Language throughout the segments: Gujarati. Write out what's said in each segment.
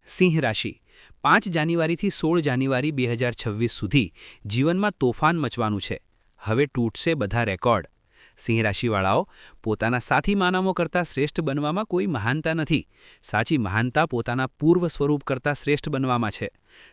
સિંહ રાશિ 5 જાન્યુઆરીથી 16 જાન્યુઆરી 2026 સુધી જીવનમાં તોફાન મચવાનું છે। હવે તૂટશે બધા રેકોર્ડ। સિંહ રાશિવાળાઓ પોતાના સાથી માનવો કરતાં શ્રેષ્ઠ બનવામાં કોઈ મહાનતા નથી। સાચી મહાનતા પોતાના પૂર્વ સ્વરૂપ કરતાં શ્રેષ્ઠ બનવામાં છે।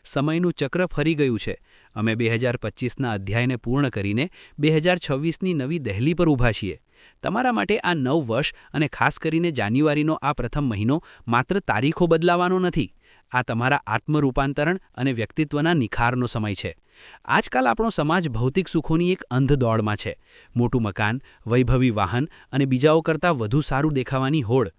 સમયનું ચક્ર ફરી ગયું છે। અમે 2025ના અધ્યાયને પૂર્ણ કરીને 2026ની નવી દહેલી પર ઊભા છીએ। તમારા માટે આ નવ વર્ષ અને ખાસ કરીને જાન્યુઆરીનો આ પ્રથમ મહિનો માત્ર તારીખો બદલાવાનો નથી। આ તમારા આત્મરૂપાંતરણ અને વ્યક્તિત્વના નિખારનો સમય છે। આજકાલ આપણો સમાજ ભૌતિક સુખોની એક અંધ દોડમાં છે। મોટું મકાન, વૈભવી વાહન અને બીજાઓ કરતાં વધુ સારું દેખાવાની હોડ।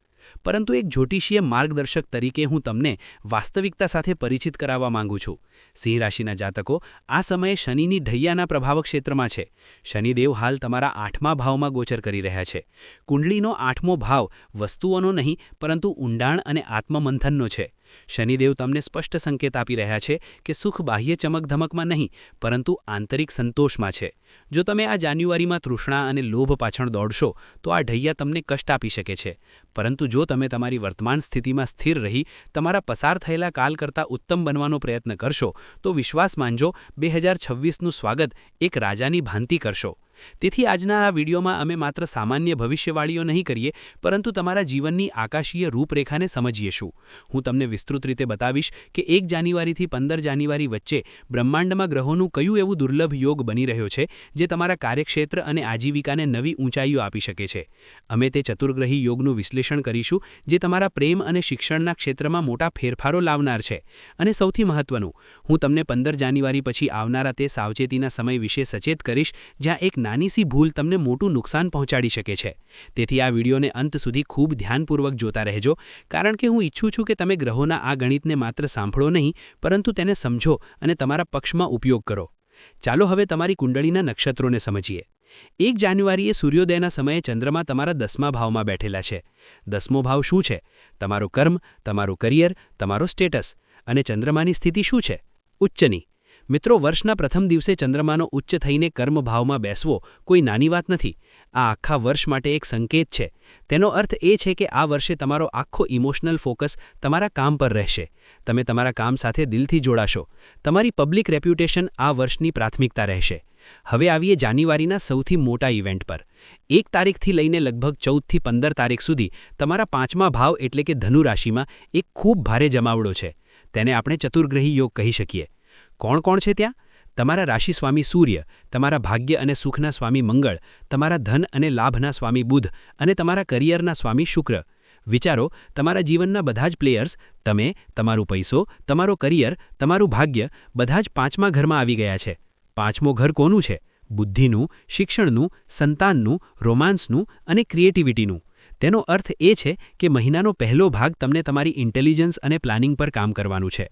પરંતુ એક જ્યોતિષીય માર્ગદર્શક તરીકે હું તમને વાસ્તવિકતા સાથે પરિચિત કરાવવા માંગુ છું। સિંહ રાશિના જાતકો આ સમયે શનિની ઢૈયાના પ્રભાવક ક્ષેત્રમાં છે। શનિદેવ હાલ તમારા 8મા ભાવમાં ગોચર કરી રહ્યા છે। કુંડલીનો 8મો ભાવ વસ્તુઓનો નહીં પરંતુ ઊંડાણ અને આત્મમંથનનો છે। શનિદેવ તમને સ્પષ્ટ સંકેત આપી રહ્યા છે કે સુખ બાહ્ય ચમકધમકમાં નહીં પરંતુ આંતરિક સંતોષમાં છે। જો તમે આ જાન્યુઆરીમાં તૃષ્ણા અને લોભ પાછળ દોડશો તો આ ઢૈયા તમને કષ્ટ આપી શકે છે। પરંતુ જો તમે તમારી વર્તમાન સ્થિતિમાં સ્થિર રહી તમારા પસાર થયેલા કાલ કરતાં ઉત્તમ બનવાનો પ્રયત્ન કરશો તો વિશ્વાસ માનજો 2026નું સ્વાગત એક રાજાની ભાંતિ કરશો। તેથી આજના આ વિડીયોમાં અમે માત્ર સામાન્ય ભવિષ્યવાળીઓ નહીં કરીએ પરંતુ તમારા જીવનની આકાશીય રૂપરેખાને સમજીશું। હું તમને વિસ્તૃત રીતે બતાવીશ કે 1 જાન્યુઆરીથી 15 જાન્યુઆરી વચ્ચે બ્રહ્માંડમાં ગ્રહોનું કયું એવું દુર્લભ યોગ બની રહ્યો છે જે તમારા કાર્યક્ષેત્ર અને આજીવિકાને નવી ઊંચાઈઓ આપી શકે છે। અમે તે ચતુર્ગ્રહી યોગનું વિશ્લેષણ કરીશું જે તમારા પ્રેમ અને શિક્ષણના ક્ષેત્રમાં મોટા ફેરફારો લાવનાર છે। અને સૌથી મહત્વનું, હું તમને 15 જાન્યુઆરી પછી આવનારા તે સાવચેતીના સમય વિશે સચેત કરીશ જ્યાં એક નાની સી ભૂલ તમને મોટું નુકસાન પહોંચાડી શકે છે। તેથી આ વિડીયોને અંત સુધી ખૂબ ધ્યાનપૂર્વક જોતા રહેજો કારણ કે હું ઈચ્છું છું કે તમે ગ્રહોના આ ગણિતને માત્ર સાંભળો નહીં પરંતુ તેને સમજો અને તમારા પક્ષમાં ઉપયોગ કરો। ચાલો હવે તમારી કુંડળીના નક્ષત્રોને સમજીએ। 1 જાન્યુઆરીએ સૂર્યોદયના સમયે ચંદ્રમા તમારા 10મા ભાવમાં બેઠેલા છે। 10મો ભાવ શું છે? તમારું કર્મ, તમારું કરિયર, તમારો સ્ટેટસ। અને ચંદ્રમાની સ્થિતિ શું છે? ઉચ્ચની। મિત્રો, વર્ષના પ્રથમ દિવસે ચંદ્રમાનો ઉચ્ચ થઈને કર્મ ભાવમાં બેસવો કોઈ નાની વાત નથી। આ આખા વર્ષ માટે એક સંકેત છે। તેનો અર્થ એ છે કે આ વર્ષે તમારો આખો ઇમોશનલ ફોકસ તમારા કામ પર રહેશે। તમે તમારા કામ સાથે દિલથી જોડાશો। તમારી પબ્લિક રેપ્યુટેશન આ વર્ષની પ્રાથમિકતા રહેશે। હવે આવીએ જાન્યુઆરીના સૌથી મોટા ઇવેન્ટ પર। 1 તારીખથી લઈને લગભગ 14થી 15 તારીખ સુધી તમારા 5મા ભાવ એટલે કે ધનુ રાશિમાં એક ખૂબ ભારે જમાવડો છે। તેને આપણે ચતુર્ગ્રહી યોગ કહી શકીએ। કોણ કોણ છે ત્યાં? તમારા રાશિ સ્વામી સૂર્ય, તમારા ભાગ્ય અને સુખના સ્વામી મંગળ, તમારા ધન અને લાભના સ્વામી બુધ અને તમારા કરિયરના સ્વામી શુક્ર। વિચારો, તમારા જીવનના બધા જ પ્લેયર્સ, તમે, તમારું પૈસો, તમારો કરિયર, તમારું ભાગ્ય બધા જ 5મા ઘરમાં આવી ગયા છે। 5મો ઘર કોનું છે? બુદ્ધિનું, શિક્ષણનું, સંતાનનું, રોમાન્સનું અને ક્રિએટિવિટીનું। તેનો અર્થ એ છે કે મહિનાનો પહેલો ભાગ તમને તમારી ઇન્ટેલિજન્સ અને પ્લાનિંગ પર કામ કરવાનું છે।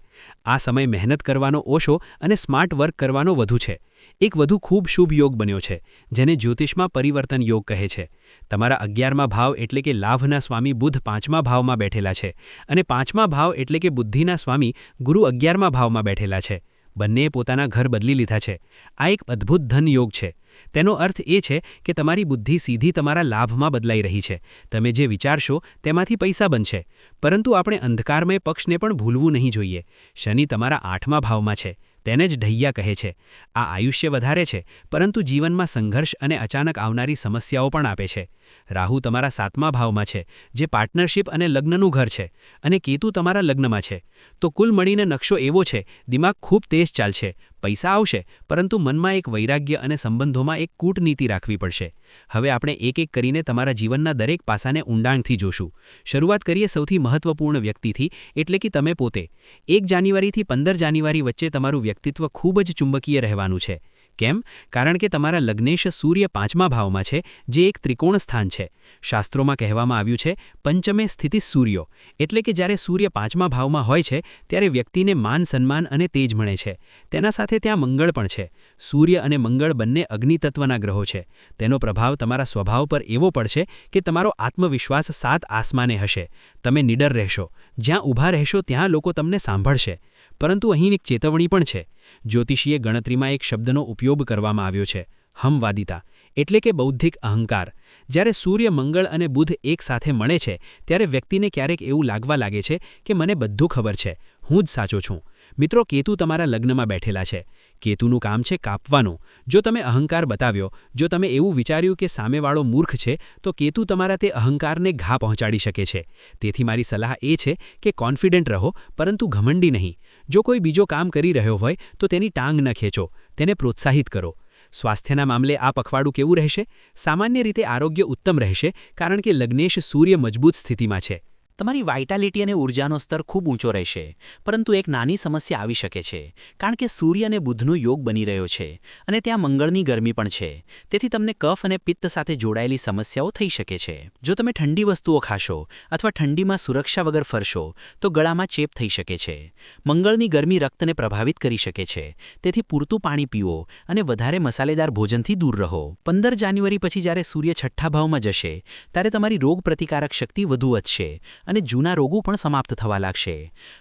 આ સમય મહેનત કરવાનો ઓછો અને સ્માર્ટ વર્ક કરવાનો વધુ છે। એક વધુ ખૂબ શુભ યોગ બન્યો છે જેને જ્યોતિષમાં પરિવર્તન યોગ કહે છે। તમારા 11મા ભાવ એટલે કે લાભના સ્વામી બુધ 5મા ભાવમાં બેઠેલા છે અને 5મા ભાવ એટલે કે બુદ્ધિના સ્વામી ગુરુ 11મા ભાવમાં બેઠેલા છે। બંનેએ પોતાના ઘર બદલી લીધા છે। આ એક અદ્ભુત ધન યોગ છે। તેનો અર્થ એ છે કે તમારી બુદ્ધિ સીધી તમારા લાભમાં બદલાઈ રહી છે। તમે જે વિચારશો તેમાંથી પૈસા બનશે। પરંતુ આપણે અંધકારમય પક્ષને પણ ભૂલવું નહીં જોઈએ। શનિ તમારા 8મા ભાવમાં છે, તેને જ ઢૈયા કહે છે। આ આયુષ્ય વધારે છે પરંતુ જીવનમાં સંઘર્ષ અને અચાનક આવનારી સમસ્યાઓ પણ આપે છે। રાહુ તમારા 7મા ભાવમાં છે જે પાર્ટનરશિપ અને લગ્નનું ઘર છે અને કેતુ તમારા લગ્નમાં છે। તો કુલ મળીને નકશો એવો છે, દિમાગ ખૂબ તેજ ચાલશે, પૈસા આવશે પરંતુ મનમાં એક વૈરાગ્ય અને સંબંધોમાં એક કૂટનીતિ રાખવી પડશે। હવે આપણે એક એક કરીને તમારા જીવનના દરેક પાસાને ઊંડાણથી જોશું। શરૂઆત કરીએ સૌથી મહત્વપૂર્ણ વ્યક્તિથી એટલે કે તમે પોતે। 1 જાન્યુઆરીથી 15 જાન્યુઆરી વચ્ચે તમારું વ્યક્તિત્વ ખૂબ જ ચુંબકીય રહેવાનું છે। કેમ? કારણ કે તમારા લગ્નેશ સૂર્ય 5મા ભાવમાં છે જે એક ત્રિકોણ સ્થાન છે। શાસ્ત્રોમાં કહેવામાં આવ્યું છે પંચમે સ્થિતિ સૂર્યો, એટલે કે જ્યારે સૂર્ય 5મા ભાવમાં હોય છે ત્યારે વ્યક્તિને માન સન્માન અને તેજ મળે છે। તેના સાથે ત્યાં મંગળ પણ છે। સૂર્ય અને મંગળ બંને અગ્નિ તત્વના ગ્રહો છે। તેનો પ્રભાવ તમારા સ્વભાવ પર એવો પડશે કે તમારો આત્મવિશ્વાસ 7 આસમાને હશે। તમે નિડર રહેશો, જ્યાં ઊભા રહેશો ત્યાં લોકો તમને સાંભળશે। પરંતુ અહીં એક ચેતવણી પણ છે। જ્યોતિષીય ગણતરીમાં એક શબ્દનો ઉપયોગ કરવામાં આવ્યો છે, હમવાદિતા, એટલે કે બૌદ્ધિક અહંકાર। જ્યારે સૂર્ય, મંગળ અને બુધ એક સાથે મળે છે ત્યારે વ્યક્તિને ક્યારેક એવું લાગે છે કે મને બધું ખબર છે, હું જ સાચો છું. મિત્રો, કેતુ તમારા લગ્નમાં બેઠેલા છે. કેતુનું કામ છે કાપવાનું. જો તમે અહંકાર બતાવ્યો, જો તમે એવું વિચાર્યું કે સામેવાળો મૂર્ખ છે, તો કેતુ તમારા તે અહંકારને ઘા પહોંચાડી શકે છે. તેથી મારી સલાહ એ છે કે કોન્ફિડન્ટ રહો, પરંતુ ઘમંડી નહીં. જો કોઈ બીજો કામ કરી રહ્યો હોય તો તેની ટાંગ ન ખેંચો, તેને પ્રોત્સાહિત કરો. સ્વાસ્થ્યના મામલે આ પખવાડું કેવું રહેશે? સામાન્ય રીતે આરોગ્ય ઉત્તમ રહેશે, કારણ કે લગ્નેશ સૂર્ય મજબૂત સ્થિતિમાં છે. તમારી વાઇટાલિટી અને ઉર્જાનો સ્તર ખૂબ ઊંચો રહેશે, પરંતુ એક નાની સમસ્યા આવી શકે છે, કારણ કે સૂર્ય અને બુધનો યોગ બની રહ્યો છે અને ત્યાં મંગળની ગરમી પણ છે. તેથી તમને કફ અને પિત્ત સાથે જોડાયેલી સમસ્યાઓ થઈ શકે છે. જો તમે ઠંડી વસ્તુઓ ખાશો અથવા ઠંડીમાં સુરક્ષા વગર ફરશો તો ગળામાં ચેપ થઈ શકે છે. મંગળની ગરમી રક્તને પ્રભાવિત કરી શકે છે, તેથી પૂરતું પાણી પીવો અને વધારે મસાલેદાર ભોજનથી દૂર રહો. 15 જાન્યુઆરી પછી જ્યારે સૂર્ય છઠ્ઠા ભાવમાં જશે, ત્યારે તમારી રોગપ્રતિકારક શક્તિ વધુ વધશે અને જૂના રોગો પણ સમાપ્ત થવા લાગશે.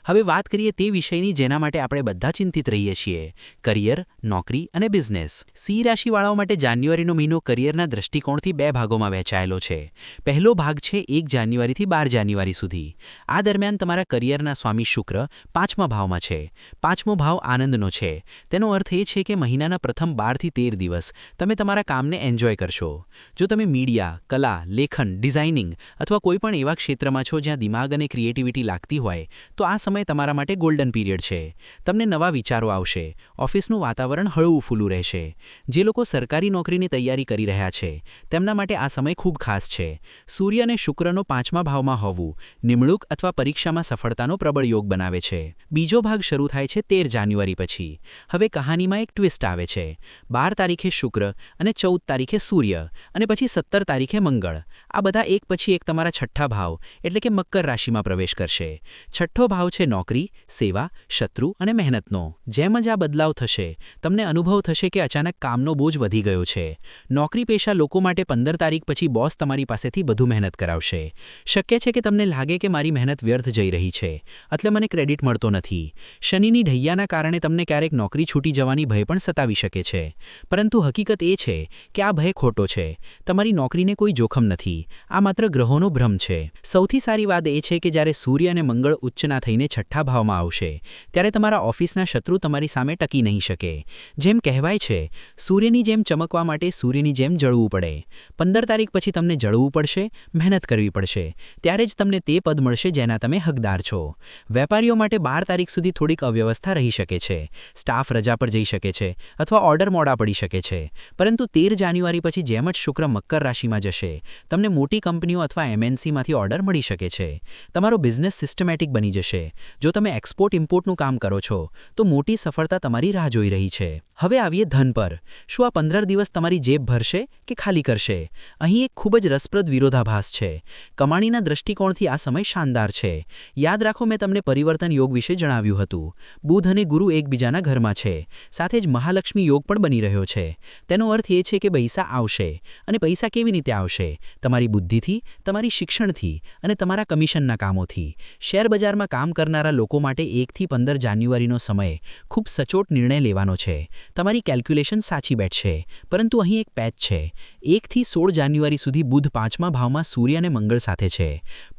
હવે વાત કરીએ તે વિષયની જેના માટે આપણે બધા ચિંતિત રહીએ છીએ: કરિયર, નોકરી અને બિઝનેસ. સિંહ રાશિવાળાઓ માટે જાન્યુઆરીનો મહિનો કરિયરના દૃષ્ટિકોણથી 2 ભાગોમાં વહેંચાયેલો છે. પહેલો ભાગ છે 1 જાન્યુઆરીથી 12 જાન્યુઆરી સુધી. આ દરમિયાન તમારા કરિયરના સ્વામી શુક્ર 5મા ભાવમાં છે. 5મો ભાવ આનંદનો છે. તેનો અર્થ એ છે કે મહિનાના પ્રથમ 12 થી 13 દિવસ તમે તમારા કામને એન્જોય કરશો. જો તમે મીડિયા, કલા, લેખન, ડિઝાઇનિંગ અથવા કોઈપણ એવા ક્ષેત્રમાં છો જ્યાં દિમાગ અને ક્રિએટિવિટી લાગતી હોય, તો આ સમય તમારા માટે ગોલ્ડન પીરિયડ છે. તમને નવા વિચારો આવશે. ઓફિસનું વાતાવરણ હળવું ફૂલું રહેશે. જે લોકો સરકારી નોકરીની તૈયારી કરી રહ્યા છે તેમના માટે આ સમય ખૂબ ખાસ છે. સૂર્ય અને શુક્રનો 5મા ભાવમાં હોવું નિમણૂક અથવા પરીક્ષામાં સફળતાનો પ્રબળ યોગ બનાવે છે. બીજો ભાગ શરૂ થાય છે 13 જાન્યુઆરી પછી. હવે કહાનીમાં એક ટ્વિસ્ટ આવે છે. 12 તારીખે શુક્ર અને 14 તારીખે સૂર્ય અને પછી 17 તારીખે મંગળ, આ બધા એક પછી એક તમારા છઠ્ઠા ભાવ એટલે કે મકર રાશિમાં પ્રવેશ કરશે. છઠ્ઠો ભાવ છે નોકરી, સેવા, શત્રુ અને મહેનતનો. જેમ જ આ બદલાવ થશે, તમને અનુભવ થશે કે અચાનક કામનો બોજ વધી ગયો છે. નોકરી પેશા લોકો માટે 15 તારીખ પછી બોસ તમારી પાસેથી વધુ મહેનત કરાવશે. શક્ય છે કે તમને લાગે કે મારી મહેનત વ્યર્થ જઈ રહી છે, એટલે મને ક્રેડિટ મળતો નથી. શનિની ઢૈયાના કારણે તમને ક્યારેક નોકરી છૂટી જવાની ભય પણ સતાવી શકે છે. પરંતુ હકીકત એ છે કે આ ભય ખોટો છે. તમારી નોકરીને કોઈ જોખમ નથી. આ માત્ર ગ્રહોનો ભ્રમ છે. સૌથી સારી વાત એ છે કે જ્યારે સૂર્ય અને મંગળ ઉચ્ચના થઈને છઠ્ઠા ભાવમાં આવશે, ત્યારે તમારા ઓફિસના શત્રુ તમારી સામે ટકી નહીં શકે. જેમ કહેવાય છે, સૂર્યની જેમ ચમકવા માટે સૂર્યની જેમ જળવું પડે. 15 તારીખ પછી તમને જળવું પડશે, મહેનત કરવી પડશે. ત્યારે જ તમને તે પદ મળશે જેના તમે હકદાર છો. વેપારીઓ માટે 12 તારીખ સુધી થોડીક અવ્યવસ્થા રહી શકે છે. સ્ટાફ રજા પર જઈ શકે છે અથવા ઓર્ડર મોડા પડી શકે છે. પરંતુ 13 જાન્યુઆરી પછી જેમ જ શુક્ર મકર રાશિમાં જશે, તમને મોટી કંપનીઓ અથવા MNCમાંથી ઓર્ડર મળી શકે છે. તમારો બિઝનેસ સિસ્ટમેટિક બની જશે. જો તમે એક્સપોર્ટ ઇમ્પોર્ટનું કામ કરો છો તો મોટી સફળતા તમારી રાહ જોઈ રહી છે. હવે આવીએ ધન પર. શું આ 15 દિવસ તમારી જેબ ભરશે કે ખાલી કરશે? અહીં એક ખૂબ જ રસપ્રદ વિરોધાભાસ છે. કમાણીના દૃષ્ટિકોણથી આ સમય શાનદાર છે. યાદ રાખો, મેં તમને પરિવર્તન યોગ વિશે જણાવ્યું હતું. બુધ અને ગુરુ એકબીજાના ઘરમાં છે. સાથે જ મહાલક્ષ્મી યોગ પણ બની રહ્યો છે. તેનો અર્થ એ છે કે પૈસા આવશે. અને પૈસા કેવી રીતે આવશે? તમારી બુદ્ધિથી, તમારી શિક્ષણથી અને તમારા કમિશનના કામોથી. શેરબજારમાં કામ કરનારા લોકો માટે 1 થી 15 જાન્યુઆરીનો સમય ખૂબ સચોટ નિર્ણય લેવાનો છે. તમારી કેલ્ક્યુલેશન સાચી બેઠશે. પરંતુ અહીં એક પેચ છે. 1 થી 16 જાન્યુઆરી સુધી બુધ 5મા ભાવમાં સૂર્ય અને મંગળ સાથે છે.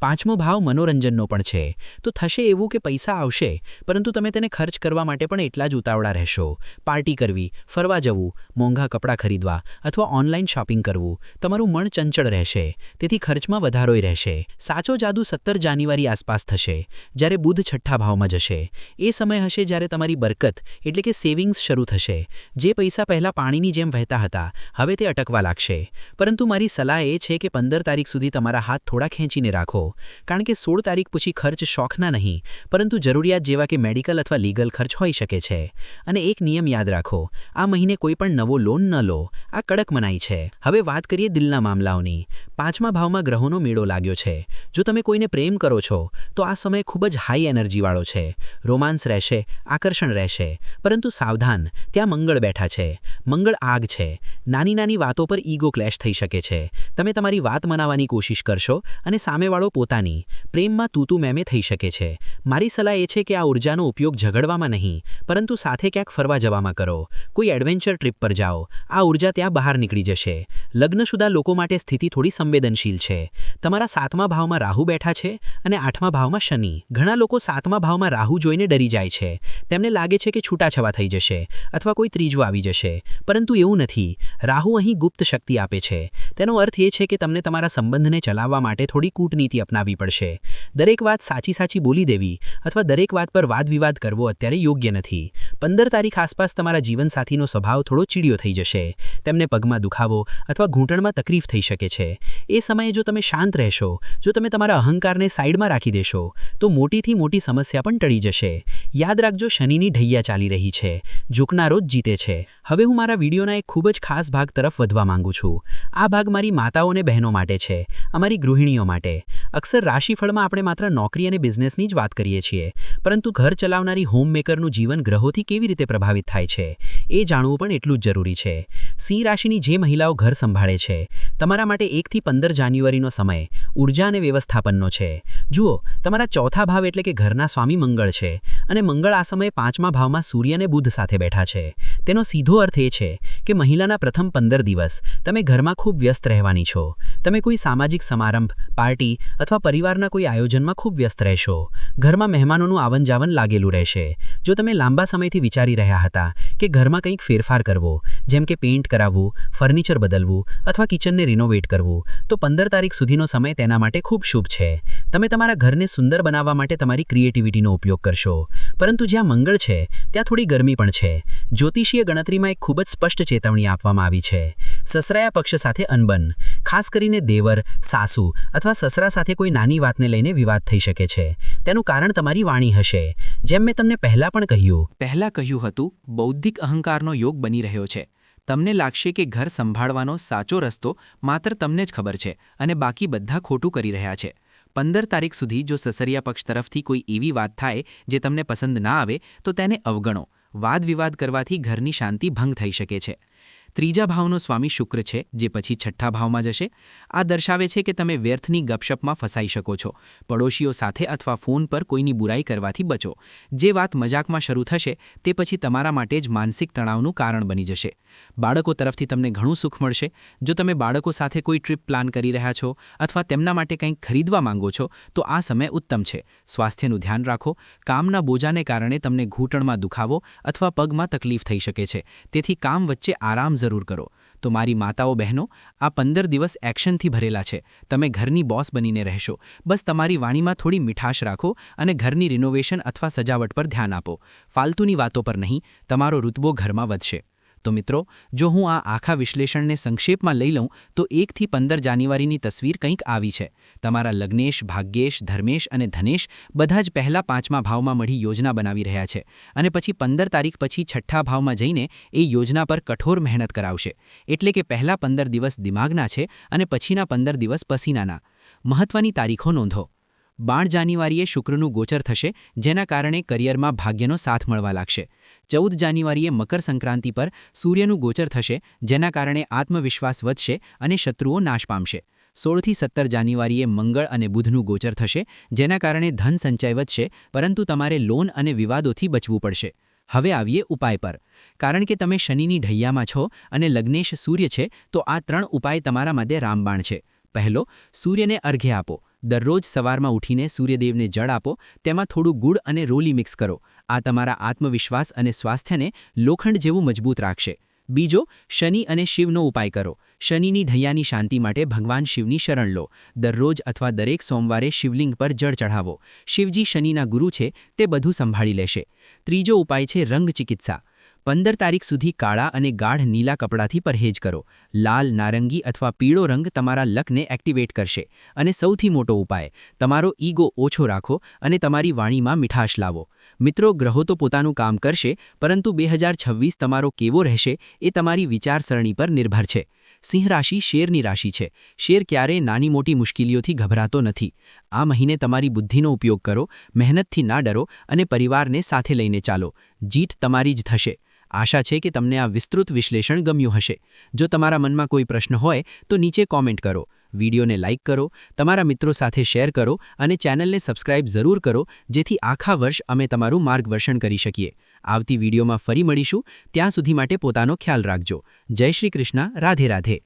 5મો ભાવ મનોરંજનનો પણ છે. તો થશે એવું કે પૈસા આવશે, પરંતુ તમે તેને ખર્ચ કરવા માટે પણ એટલા જ ઉતાવળા રહેશો. પાર્ટી કરવી, ફરવા જવું, મોંઘા કપડાં ખરીદવા અથવા ઓનલાઈન શોપિંગ કરવું, તમારું મન ચંચળ રહેશે. તેથી ખર્ચમાં વધારોય રહેશે. સાચો જાદુ 17 જાન્યુઆરી આસપાસ થશે, જ્યારે બુધ છઠ્ઠા ભાવમાં જશે. એ સમય હશે જ્યારે તમારી બરકત એટલે કે સેવિંગ્સ શરૂ થશે. જે પૈસા પહેલા પાણીની જેમ વહેતા હતા, હવે તે અટકવા લાગશે. પરંતુ મારી સલાહ એ છે કે 15 તારીખ સુધી તમારા હાથ થોડા ખેંચીને રાખો, કારણ કે 16 તારીખ પછી ખર્ચ શોખના નહીં, પરંતુ જરૂરિયાત જેવા કે મેડિકલ અથવા લીગલ ખર્ચ હોઈ શકે છે. અને એક નિયમ યાદ રાખો, આ મહિને કોઈ પણ નવો લોન ન લો. આ કડક મનાઈ છે. હવે વાત કરીએ દિલના મામલાઓની. 5મા ભાવમાં ગ્રહોનો મેળો લાગ્યો છે. જો તમે કોઈને પ્રેમ કરો છો તો આ સમય ખૂબ જ હાઈ એનર્જીવાળો છે. રોમાન્સ રહેશે, આકર્ષણ રહેશે. પરંતુ સાવધાન, ત્યાં મંગળ બેઠા છે. મંગળ આગ છે. નાની નાની વાતો પર ઈગો ક્લેશ થઈ શકે છે. તમે તમારી વાત મનાવવાની કોશિશ કરશો અને સામેવાળો પોતાની. પ્રેમમાં તૂતું મેમે થઈ શકે છે. મારી સલાહ એ છે કે આ ઉર્જાનો ઉપયોગ ઝઘડવામાં નહીં, પરંતુ સાથે ક્યાંક ફરવા જવામાં કરો. કોઈ એડવેન્ચર ટ્રીપ પર જાઓ. આ ઉર્જા ત્યાં બહાર નીકળી જશે. લગ્નશુદા લોકો માટે સ્થિતિ થોડી સંવેદનશીલ છે. તમારા 7મા ભાવમાં રાહુ બેઠા છે અને 8મા ભાવમાં શનિ. ઘણા લોકો 7મા ભાવમાં રાહુ જોઈને ડરી જાય છે. તેમને લાગે છે કે છૂટાછવા થઈ જશે અથવા કોઈ ત્રીજું આવી જશે, પરંતુ એવું નથી. રાહુ અહીં ગુપ્ત શક્તિ આપે છે. તેનો અર્થ એ છે કે તમને તમારા સંબંધને ચલાવવા માટે થોડી કૂટનીતિ અપનાવવી પડશે. દરેક વાત સાચી બોલી દેવી અથવા દરેક વાત પર વાદવિવાદ કરવો અત્યારે યોગ્ય નથી. 15 તારીખ આસપાસ તમારા જીવનસાથીનો સ્વભાવ થોડો ચીડિયો થઈ જશે. તેમને પગમાં દુખાવો અથવા ઘૂંટણમાં તકલીફ થઈ શકે છે. એ સમયે જો તમે શાંત રહેશો, જો તમે તમારા અહંકારને સાઈડમાં રાખી દેશો, તો મોટીથી મોટી સમસ્યા પણ ટળી જશે. યાદ રાખજો, શનિની ઢૈયા ચાલી રહી છે. ઝૂકનારો જ જીતે છે. હવે હું મારા વિડીયોના એક ખૂબ જ ખાસ ભાગ તરફ વધવા માંગુ છું. આ ભાગ મારી માતાઓ અને બહેનો માટે છે, અમારી ગૃહિણીઓ માટે. અક્સર રાશિફળમાં આપણે માત્ર નોકરી અને બિઝનેસની જ વાત કરીએ છીએ, પરંતુ ઘર ચલાવનારી હોમમેકરનું જીવન ગ્રહોથી કેવી રીતે પ્રભાવિત થાય છે એ જાણવું પણ એટલું જ જરૂરી છે. સિંહ રાશિની જે મહિલાઓ ઘર સંભાળે છે, તમારા માટે 1 થી 15 જાન્યુઆરીનો સમય ઉર્જા અને વ્યવસ્થાપનનો છે. જુઓ, તમારા ચોથા ભાવ એટલે કે ઘરના સ્વામી મંગળ છે, અને મંગળ આ સમયે 5મા ભાવમાં સૂર્ય અને બુધ સાથે બેઠા છે. તેનો સીધો અર્થ એ છે કે મહિલાના પ્રથમ 15 દિવસ તમે ઘરમાં ખૂબ વ્યસ્ત રહેવાની છો. તમે કોઈ સામાજિક સમારંભ, પાર્ટી અથવા પરિવારના કોઈ આયોજનમાં ખૂબ વ્યસ્ત રહેશો. ઘરમાં મહેમાનોનું આવન-જાવન લાગેલું રહેશે. જો તમે લાંબા સમયથી વિચારી રહ્યા હતા કે ઘરમાં કંઈક ફેરફાર કરવો, જેમ કે પેઇન્ટ કરાવવું, ફર્નિચર બદલવું અથવા કિચનને રિનોવેટ કરવું, તો 15 તારીખ સુધીનો સમય તેના માટે ખૂબ શુભ છે. તમે તમારા ઘરને સુંદર બનાવવા માટે તમારી ક્રિએટિવિટીનો ઉપયોગ કરશો. પરંતુ જ્યાં મંગળ છે, ત્યાં થોડી ગરમી પણ છે. જ્યોતિષીય ગણતરીમાં એક ખૂબ જ સ્પષ્ટ ચેતવણી આપવામાં આવી છે. સસરાયા પક્ષ સાથે અનબન, ખાસ કરીને દેવર, સાસુ અથવા સસરા સાથે કોઈ નાની વાતને લઈને વિવાદ થઈ શકે છે. તેનું કારણ તમારી વાણી હશે. જેમ મેં તમને પહેલા કહ્યું હતું, બૌદ્ધિક અહંકારનો યોગ બની રહ્યો છે. તમને લાગશે કે ઘર સંભાળવાનો સાચો રસ્તો માત્ર તમને જ ખબર છે અને બાકી બધા ખોટું કરી રહ્યા છે. 15 તારીખ સુધી જો સસરિયા પક્ષ તરફથી કોઈ એવી વાત થાય જે તમને પસંદ ના આવે, તો તેને અવગણો. વાદ-વિવાદ કરવાથી ઘરની શાંતિ ભંગ થઈ શકે છે. 3જા ભાવનો સ્વામી શુક્ર છે, જે પછી 6ઠ્ઠા ભાવમાં જશે. આ દર્શાવે છે કે તમે વ્યર્થની ગપશપમાં ફસાઈ શકો છો. પડોશીઓ સાથે અથવા ફોન પર કોઈની બુરાઈ કરવાથી બચો. જે વાત મજાકમાં શરૂ થશે તે પછી તમારા માટે જ માનસિક તણાવનું કારણ બની જશે. બાળકો તરફથી તમને ઘણું સુખ મળશે. જો તમે બાળકો સાથે કોઈ ટ્રીપ પ્લાન કરી રહ્યા છો અથવા તેમના માટે કંઈક ખરીદવા માંગો છો, તો આ સમય ઉત્તમ છે. સ્વાસ્થ્યનું ધ્યાન રાખો. કામના બોજાને કારણે તમને ઘૂંટણમાં દુખાવો અથવા પગમાં તકલીફ થઈ શકે છે, તેથી કામ વચ્ચે આરામ જરૂર કરો. તો મારી માતાઓ બહેનો, આ 15 દિવસ એક્શનથી ભરેલા છે. તમે ઘરની બોસ બનીને રહેશો. બસ તમારી વાણીમાં થોડી મીઠાશ રાખો અને ઘરની રિનોવેશન અથવા સજાવટ પર ધ્યાન આપો. ફાલતુની વાતો પર નહીં. તમારો રૂતબો ઘરમાં વધશે. તો મિત્રો, જો હું આ આખા વિશ્લેષણને સંક્ષેપમાં લઈ લઉં તો 1 થી 15 જાન્યુઆરીની તસવીર કંઈક આવી છે. તમારા લગ્નેશ, ભાગ્યેશ, ધર્મેશ અને ધનેશ બધા જ પહેલા 5મા ભાવમાં મળી યોજના બનાવી રહ્યા છે અને પછી 15 તારીખ પછી 6ઠ્ઠા ભાવમાં જઈને એ યોજના પર કઠોર મહેનત કરાવશે. એટલે કે પહેલા 15 દિવસ દિમાગના છે અને પછીના 15 દિવસ પસીનાના. મહત્વની તારીખો નોંધો. 12 જાન્યુઆરીએ શુક્રનું ગોચર થશે, જેના કારણે કરિયરમાં ભાગ્યનો સાથ મળવા લાગશે. 14 જાન્યુઆરીએ મકર સંક્રાંતિ પર સૂર્યનું ગોચર થશે, જેના કારણે આત્મવિશ્વાસ વધશે અને શત્રુઓ નાશ પામશે. 16 થી 17 જાન્યુઆરીએ મંગળ અને બુધનું ગોચર થશે, જેના કારણે ધન સંચય વધશે, પરંતુ તમારે લોન અને વિવાદોથી બચવું પડશે. હવે આવીએ ઉપાય પર. કારણ કે તમે શનિની ઢૈયામાં છો અને લગ્નેશ સૂર્ય છે, તો આ 3 ઉપાય તમારા માટે રામબાણ છે. પહેલો, સૂર્યને અર્ઘ્ય આપો. દરરોજ સવારમાં ઉઠીને સૂર્યદેવને જળ આપો. તેમાં થોડું ગુડ અને રોલી મિક્સ કરો. આ તમારા આત્મવિશ્વાસ અને સ્વાસ્થ્યને લોખંડ જેવું મજબૂત રાખશે. બીજો, શનિ અને શિવનો ઉપાય કરો. શનિની ઢૈયાની શાંતિ માટે ભગવાન શિવની શરણ લો. દરરોજ અથવા દરેક સોમવારે શિવલિંગ પર જળ ચઢાવો. શિવજી શનિના ગુરુ છે, તે બધું સંભાળી લેશે. ત્રીજો ઉપાય છે રંગ ચિકિત્સા. 15 તારીખ સુધી કાળા અને ગાઢ નીલા કપડાથી પરહેજ કરો. લાલ, નારંગી અથવા પીળો રંગ તમારા લકને એક્ટિવેટ કરશે. અને સૌથી મોટો ઉપાય, તમારો ઈગો ઓછો રાખો અને તમારી વાણીમાં મીઠાશ લાવો. મિત્રો, ગ્રહો તો પોતાનું કામ કરશે, પરંતુ 2026 તમારો કેવો રહેશે એ તમારી વિચારસરણી પર નિર્ભર છે. સિંહ રાશિ શેરની રાશિ છે. શેર ક્યારેય નાની મોટી મુશ્કેલીઓથી ગભરાતો નથી. આ મહિને તમારી બુદ્ધિનો ઉપયોગ કરો, મહેનતથી ના ડરો અને પરિવારને સાથે લઈને ચાલો. જીત તમારી જ થશે. આશા છે કે તમને આ વિસ્તૃત વિશ્લેષણ ગમ્યું હશે. જો તમારા મનમાં કોઈ પ્રશ્ન હોય તો નીચે કોમેન્ટ કરો. વિડીયોને લાઇક કરો, તમારા મિત્રો સાથે શેર કરો અને ચેનલને સબસ્ક્રાઇબ જરૂર કરો, જેથી આખા વર્ષ અમે તમારું માર્ગદર્શન કરી શકીએ. આવતી વિડીયોમાં ફરી મળીશું. ત્યાં સુધી માટે પોતાનો ખ્યાલ રાખજો. જય શ્રી કૃષ્ણ. રાધે રાધે.